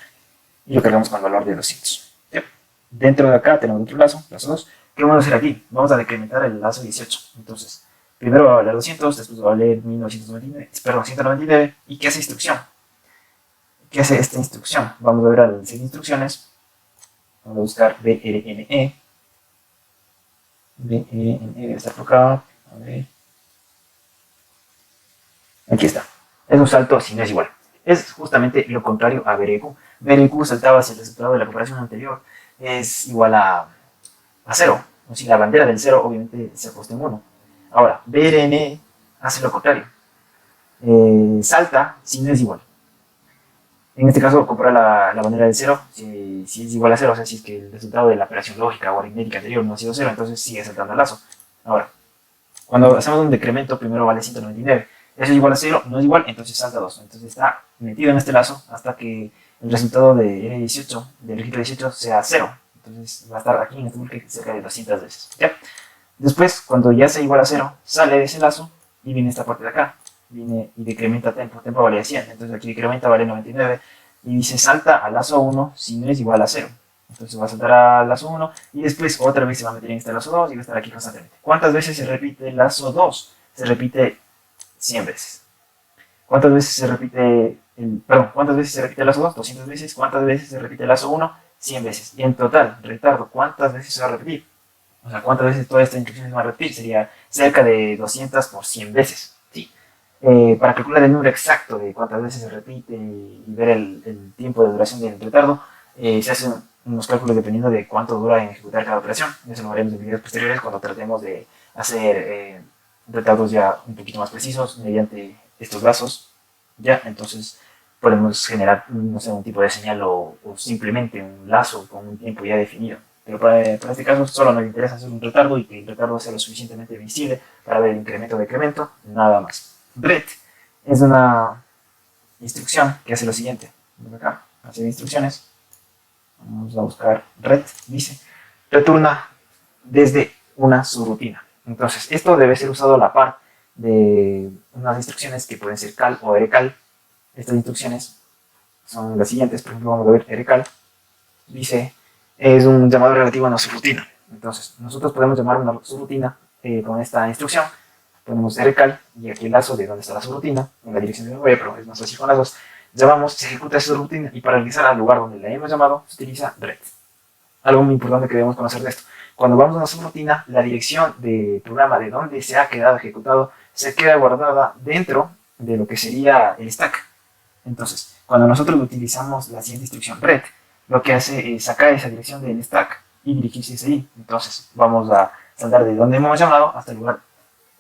y lo cargamos con el valor de 200. Ya. Dentro de acá tenemos otro lazo 2. ¿Qué vamos a hacer aquí? Vamos a decrementar el lazo 18. Entonces, primero va a valer 200, después va a valer 199. ¿Y qué hace instrucción? ¿Qué hace esta instrucción? Vamos a ver al set de instrucciones. Vamos a buscar BRNE. BRNE debe estar por acá. A ver. Aquí está. Es un salto si no es igual. Es justamente lo contrario a BRQ. BRQ saltaba si el resultado de la comparación anterior es igual a 0. O si la bandera del 0 obviamente se ajusta en 1. Ahora, BRNE hace lo contrario. Salta si no es igual. En este caso, compara la bandera del 0. Si es igual a 0, o sea, si es que el resultado de la operación lógica o aritmética anterior no ha sido 0, entonces sigue saltando el lazo. Ahora, cuando hacemos un decremento, primero vale 199. Eso es igual a 0, no es igual, entonces salta 2. Entonces está metido en este lazo hasta que el resultado de R18, del registro 18, sea 0. Entonces va a estar aquí en este bloque cerca de 200 veces. ¿Ya? Después, cuando ya sea igual a 0, sale de ese lazo y viene esta parte de acá. Viene y decrementa tempo. Tempo vale 100. Entonces aquí decrementa vale 99. Y dice salta al lazo 1 si no es igual a 0. Entonces va a saltar al lazo 1 y después otra vez se va a meter en este lazo 2 y va a estar aquí constantemente. ¿Cuántas veces se repite el lazo 2? Se repite 100 veces. ¿Cuántas veces se repite ¿cuántas veces se repite el lazo 2? 200 veces. ¿Cuántas veces se repite el lazo 1? 100 veces. Y en total, retardo, ¿cuántas veces se va a repetir? O sea, ¿cuántas veces toda esta instrucción se va a repetir? Sería cerca de 200 por 100 veces. ¿Sí? Para calcular el número exacto de cuántas veces se repite y ver el tiempo de duración del retardo, se hacen unos cálculos dependiendo de cuánto dura en ejecutar cada operación. Eso lo haremos en videos posteriores cuando tratemos de hacer retardos ya un poquito más precisos mediante estos lazos. Ya, entonces podemos generar, no sé, un tipo de señal o simplemente un lazo con un tiempo ya definido. Pero para este caso solo nos interesa hacer un retardo y que el retardo sea lo suficientemente visible para ver el incremento o decremento, nada más. Ret es una instrucción que hace lo siguiente. Vamos acá, hacer instrucciones. Vamos a buscar ret, dice, retorna desde una subrutina. Entonces, esto debe ser usado a la par de unas instrucciones que pueden ser cal o rcal. Estas instrucciones son las siguientes. Por ejemplo, vamos a ver rcal. Dice, es un llamado relativo a una subrutina. Entonces, nosotros podemos llamar una subrutina con esta instrucción. Ponemos rcal y aquí el lazo de donde está la subrutina, en la dirección de la web, pero es más fácil con lazos. Llamamos, se ejecuta esa subrutina y para regresar al lugar donde la hemos llamado, se utiliza ret. Algo muy importante que debemos conocer de esto. Cuando vamos a una subrutina, la dirección del programa de donde se ha quedado ejecutado se queda guardada dentro de lo que sería el stack. Entonces, cuando nosotros utilizamos la siguiente instrucción ret, lo que hace es sacar esa dirección del stack y dirigirse hacia ahí. Entonces, vamos a saltar de donde hemos llamado hasta el lugar.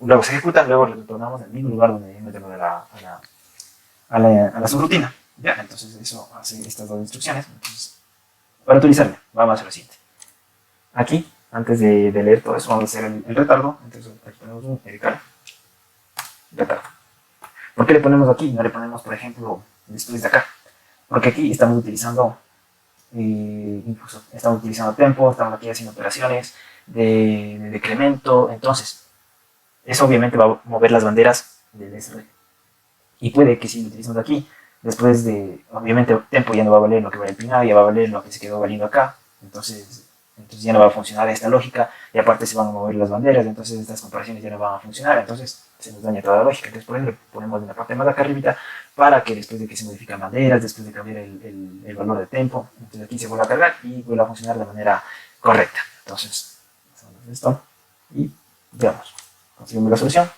Luego se ejecuta, luego retornamos al mismo lugar donde hemos llamado a la subrutina. ¿Ya? Entonces, eso hace estas dos instrucciones. Entonces, para utilizarla, vamos a hacer lo siguiente. Aquí, antes de leer todo eso, vamos a hacer el retardo. Entonces, aquí ponemos un rcal. Retardo. ¿Por qué le ponemos aquí? No le ponemos, por ejemplo, después de acá. Porque aquí estamos utilizando incluso estamos utilizando tempo, estamos aquí haciendo operaciones de decremento, entonces eso obviamente va a mover las banderas del SR. Y puede que si lo utilizamos aquí, después de, obviamente tempo ya no va a valer lo que vale el pinar, ya va a valer lo que se quedó valiendo acá, entonces ya no va a funcionar esta lógica, y aparte se van a mover las banderas, entonces estas comparaciones ya no van a funcionar, entonces se nos daña toda la lógica. Entonces por eso le ponemos en la parte más acá arribita, para que después de que se modifican banderas, después de cambiar el valor de tempo, entonces aquí se vuelva a cargar y vuelva a funcionar de manera correcta. Entonces, hacemos esto y veamos, conseguimos la solución,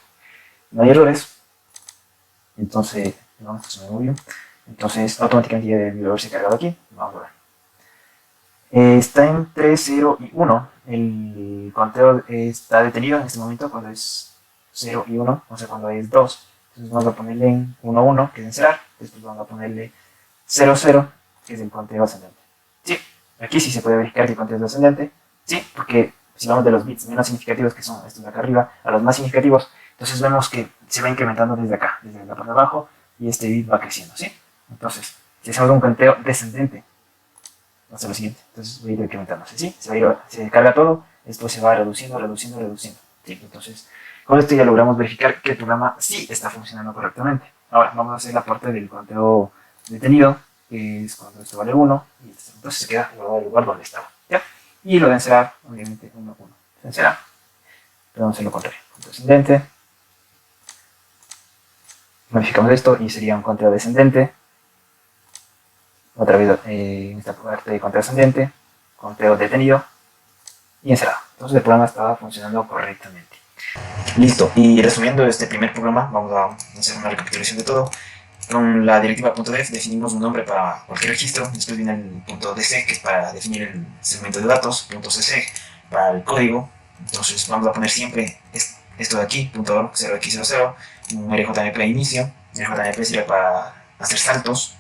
no hay errores, entonces no, esto se me movió. Entonces automáticamente ya debe haberse cargado aquí. Vamos a ver. Está entre 0 y 1. El conteo está detenido en este momento cuando es 0 y 1, o sea, cuando es 2. Entonces vamos a ponerle en 1, 1, que es encerrar. Después vamos a ponerle 0, 0, que es el conteo ascendente. Sí, aquí sí se puede verificar que el conteo es ascendente. Sí, porque si vamos de los bits menos significativos, que son estos de acá arriba, a los más significativos, entonces vemos que se va incrementando desde acá, desde la parte de abajo, y este bit va creciendo, ¿sí? Entonces, si hacemos un conteo descendente, hasta lo siguiente. Entonces va a ir incrementándose, ¿sí? Se carga todo, después se va reduciendo, reduciendo, reduciendo, ¿sí? Entonces, con esto ya logramos verificar que el programa sí está funcionando correctamente. Ahora, vamos a hacer la parte del conteo detenido, que es cuando esto vale 1, y entonces se queda guardado el lugar donde estaba, ¿ya? Y lo de encerrar, obviamente, 1, 1. Se encerra, pero vamos a hacer lo contrario. Conteo ascendente, modificamos esto y sería un conteo descendente. Otra vez en esta parte de conteo ascendente, conteo detenido y encerrado. Entonces el programa estaba funcionando correctamente. Listo, y resumiendo este primer programa, vamos a hacer una recapitulación de todo. Con la directiva .def definimos un nombre para cualquier registro, después viene el .dc, que es para definir el segmento de datos, .cc para el código. Entonces vamos a poner siempre esto de aquí, .0x00, un RJMP inicio. RJMP sirve para hacer saltos.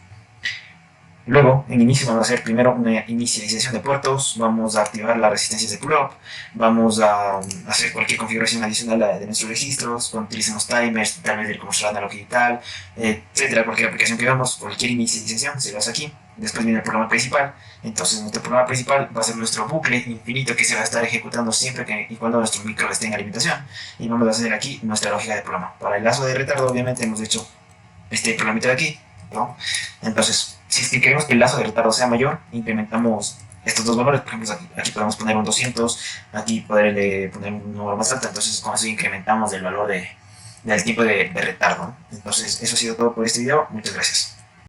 Luego, en inicio vamos a hacer primero una inicialización de puertos, vamos a activar las resistencias de pull-up, vamos a hacer cualquier configuración adicional de nuestros registros, cuando utilicemos timers, tal vez del comercial analógico digital, etcétera, cualquier aplicación que hagamos, cualquier inicialización se lo hace aquí. Después viene el programa principal, entonces nuestro programa principal va a ser nuestro bucle infinito que se va a estar ejecutando siempre y cuando nuestro micro esté en alimentación. Y vamos a hacer aquí nuestra lógica de programa. Para el lazo de retardo, obviamente hemos hecho este programita de aquí, ¿no? Entonces, si queremos que el lazo de retardo sea mayor, incrementamos estos dos valores. Por ejemplo, aquí podemos poner un 200, aquí poder poner un número más alto. Entonces, con eso incrementamos el valor del tiempo de retardo, ¿no? Entonces, eso ha sido todo por este video. Muchas gracias.